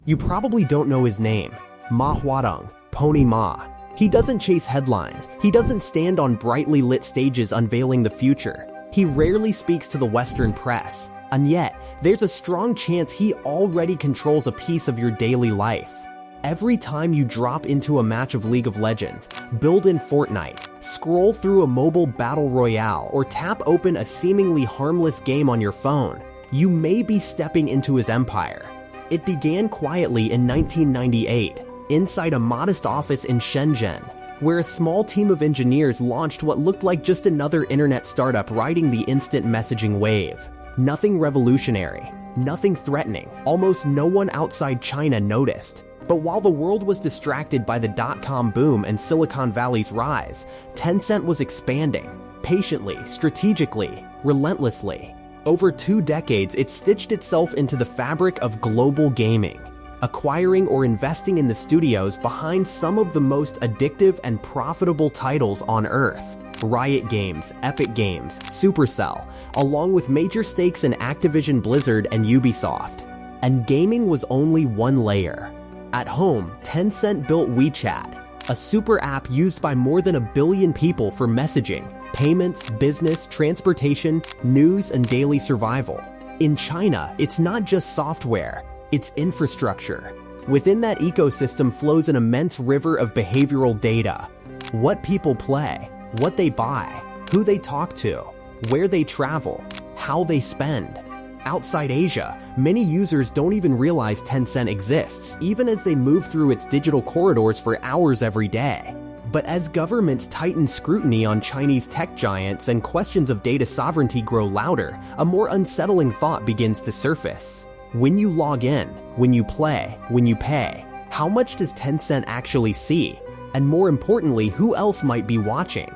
You probably don't know his name, Ma Huateng, Pony Ma. He doesn't chase headlines. He doesn't stand on brightly lit stages unveiling the future. He rarely speaks to the Western press. And yet, there's a strong chance he already controls a piece of your daily life. Every time you drop into a match of League of Legends, build in Fortnite, scroll through a mobile battle royale, or tap open a seemingly harmless game on your phone, you may be stepping into his empire. It began quietly in 1998, inside a modest office in Shenzhen, where a small team of engineers launched what looked like just another internet startup riding the instant messaging wave. Nothing revolutionary, nothing threatening, almost no one outside China noticed. But while the world was distracted by the dot-com boom and Silicon Valley's rise, Tencent was expanding, patiently, strategically, relentlessly. Over 2 decades, it stitched itself into the fabric of global gaming, acquiring or investing in the studios behind some of the most addictive and profitable titles on Earth. Riot Games, Epic Games, Supercell, along with major stakes in Activision Blizzard and Ubisoft. And gaming was only one layer. At home, Tencent built WeChat, a super app used by more than 1 billion people for messaging, payments, business, transportation, news, and daily survival. In China, it's not just software, it's infrastructure. Within that ecosystem flows an immense river of behavioral data. What people play, what they buy, who they talk to, where they travel, how they spend. Outside Asia, many users don't even realize Tencent exists, even as they move through its digital corridors for hours every day. But as governments tighten scrutiny on Chinese tech giants and questions of data sovereignty grow louder, a more unsettling thought begins to surface. When you log in, when you play, when you pay, how much does Tencent actually see? And more importantly, who else might be watching?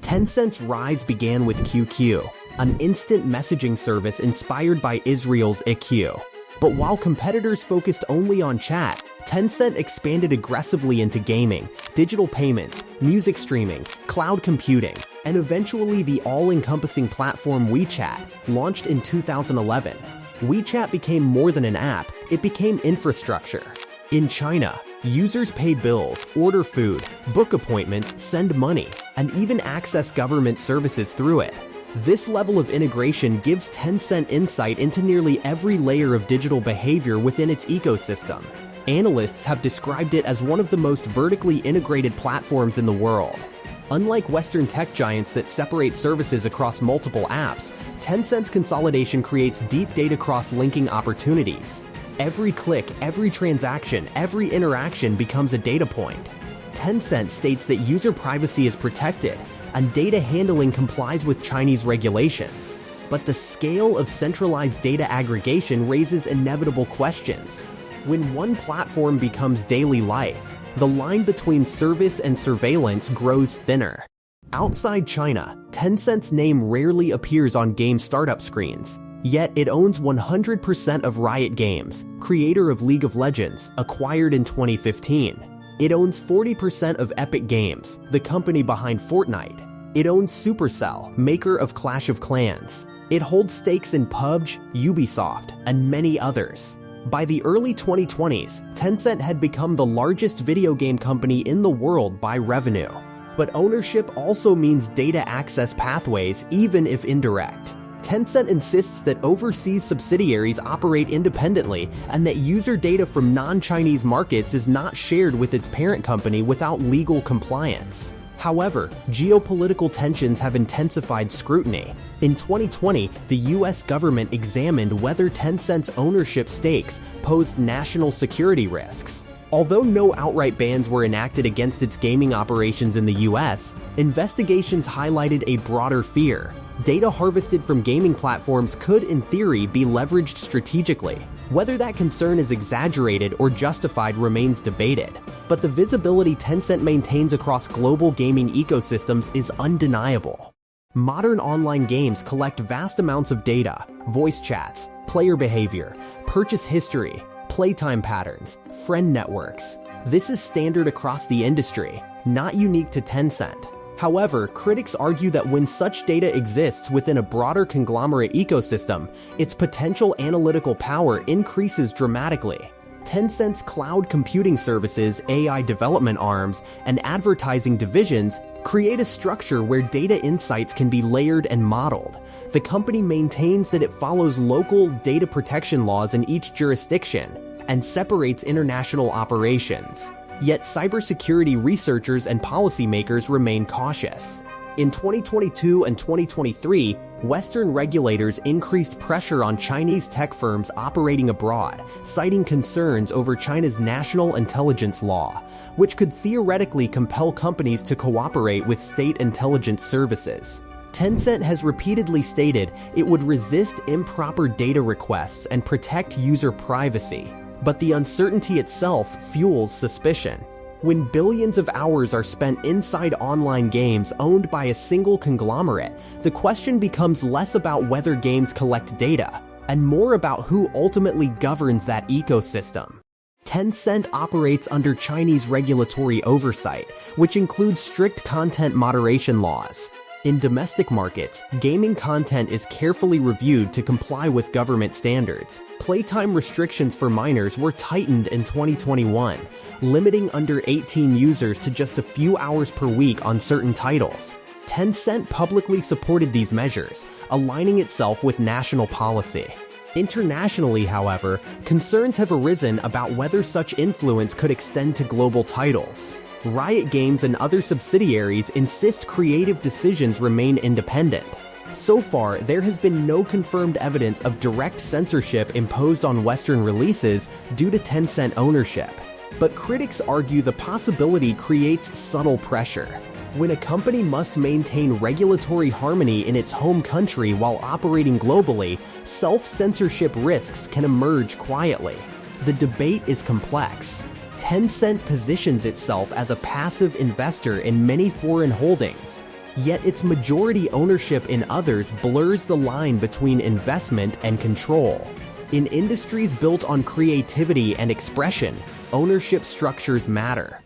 Tencent's rise began with QQ, an instant messaging service inspired by Israel's IQ. But while competitors focused only on chat, Tencent expanded aggressively into gaming, digital payments, music streaming, cloud computing, and eventually the all-encompassing platform WeChat, launched in 2011. WeChat became more than an app, it became infrastructure. In China, users pay bills, order food, book appointments, send money, and even access government services through it. This level of integration gives Tencent insight into nearly every layer of digital behavior within its ecosystem. Analysts have described it as one of the most vertically integrated platforms in the world. Unlike Western tech giants that separate services across multiple apps, Tencent's consolidation creates deep data cross-linking opportunities. Every click, every transaction, every interaction becomes a data point. Tencent states that user privacy is protected, and data handling complies with Chinese regulations. But the scale of centralized data aggregation raises inevitable questions. When one platform becomes daily life, the line between service and surveillance grows thinner. Outside China, Tencent's name rarely appears on game startup screens, yet it owns 100% of Riot Games, creator of League of Legends, acquired in 2015. It owns 40% of Epic Games, the company behind Fortnite. It owns Supercell, maker of Clash of Clans. It holds stakes in PUBG, Ubisoft, and many others. By the early 2020s, Tencent had become the largest video game company in the world by revenue. But ownership also means data access pathways, even if indirect. Tencent insists that overseas subsidiaries operate independently and that user data from non-Chinese markets is not shared with its parent company without legal compliance. However, geopolitical tensions have intensified scrutiny. In 2020, the US government examined whether Tencent's ownership stakes posed national security risks. Although no outright bans were enacted against its gaming operations in the US, investigations highlighted a broader fear. Data harvested from gaming platforms could, in theory, be leveraged strategically. Whether that concern is exaggerated or justified remains debated. But the visibility Tencent maintains across global gaming ecosystems is undeniable. Modern online games collect vast amounts of data: voice chats, player behavior, purchase history, playtime patterns, friend networks. This is standard across the industry, not unique to Tencent. However, critics argue that when such data exists within a broader conglomerate ecosystem, its potential analytical power increases dramatically. Tencent's cloud computing services, AI development arms, and advertising divisions create a structure where data insights can be layered and modeled. The company maintains that it follows local data protection laws in each jurisdiction and separates international operations. Yet cybersecurity researchers and policymakers remain cautious. In 2022 and 2023, Western regulators increased pressure on Chinese tech firms operating abroad, citing concerns over China's national intelligence law, which could theoretically compel companies to cooperate with state intelligence services. Tencent has repeatedly stated it would resist improper data requests and protect user privacy, but the uncertainty itself fuels suspicion. When billions of hours are spent inside online games owned by a single conglomerate, the question becomes less about whether games collect data, and more about who ultimately governs that ecosystem. Tencent operates under Chinese regulatory oversight, which includes strict content moderation laws. In domestic markets, gaming content is carefully reviewed to comply with government standards. Playtime restrictions for minors were tightened in 2021, limiting under 18 users to just a few hours per week on certain titles. Tencent publicly supported these measures, aligning itself with national policy. Internationally, however, concerns have arisen about whether such influence could extend to global titles. Riot Games and other subsidiaries insist creative decisions remain independent. So far, there has been no confirmed evidence of direct censorship imposed on Western releases due to Tencent ownership. But critics argue the possibility creates subtle pressure. When a company must maintain regulatory harmony in its home country while operating globally, self-censorship risks can emerge quietly. The debate is complex. Tencent positions itself as a passive investor in many foreign holdings, yet its majority ownership in others blurs the line between investment and control. In industries built on creativity and expression, ownership structures matter.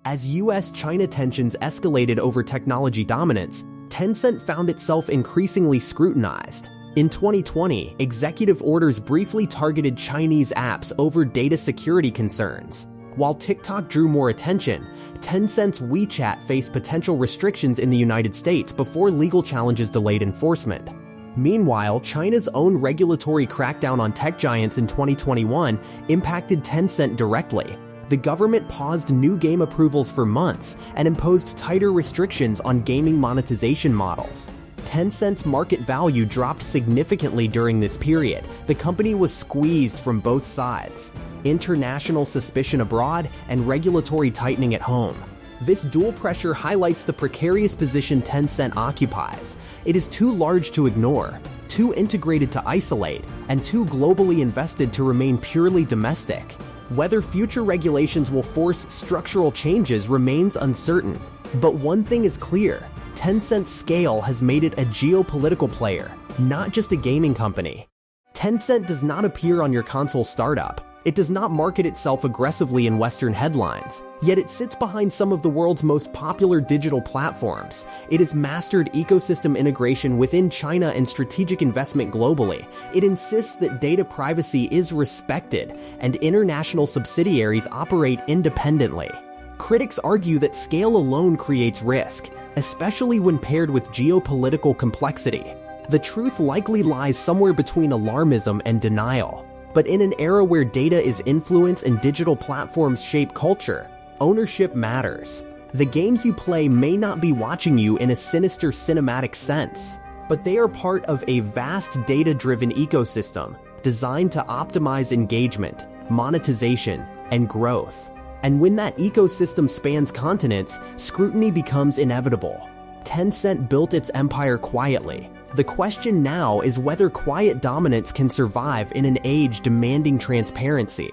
As US-China tensions escalated over technology dominance, Tencent found itself increasingly scrutinized. In 2020, executive orders briefly targeted Chinese apps over data security concerns. While TikTok drew more attention, Tencent's WeChat faced potential restrictions in the United States before legal challenges delayed enforcement. Meanwhile, China's own regulatory crackdown on tech giants in 2021 impacted Tencent directly. The government paused new game approvals for months and imposed tighter restrictions on gaming monetization models. Tencent's market value dropped significantly during this period. The company was squeezed from both sides: international suspicion abroad and regulatory tightening at home. This dual pressure highlights the precarious position Tencent occupies. It is too large to ignore, too integrated to isolate, and too globally invested to remain purely domestic. Whether future regulations will force structural changes remains uncertain. But one thing is clear: Tencent's scale has made it a geopolitical player, not just a gaming company. Tencent does not appear on your console startup. It does not market itself aggressively in Western headlines, yet it sits behind some of the world's most popular digital platforms. It has mastered ecosystem integration within China and strategic investment globally. It insists that data privacy is respected and international subsidiaries operate independently. Critics argue that scale alone creates risk, especially when paired with geopolitical complexity. The truth likely lies somewhere between alarmism and denial. But in an era where data is influence and digital platforms shape culture, ownership matters. The games you play may not be watching you in a sinister cinematic sense, but they are part of a vast data-driven ecosystem designed to optimize engagement, monetization, and growth. And when that ecosystem spans continents, scrutiny becomes inevitable. Tencent built its empire quietly. The question now is whether quiet dominance can survive in an age demanding transparency.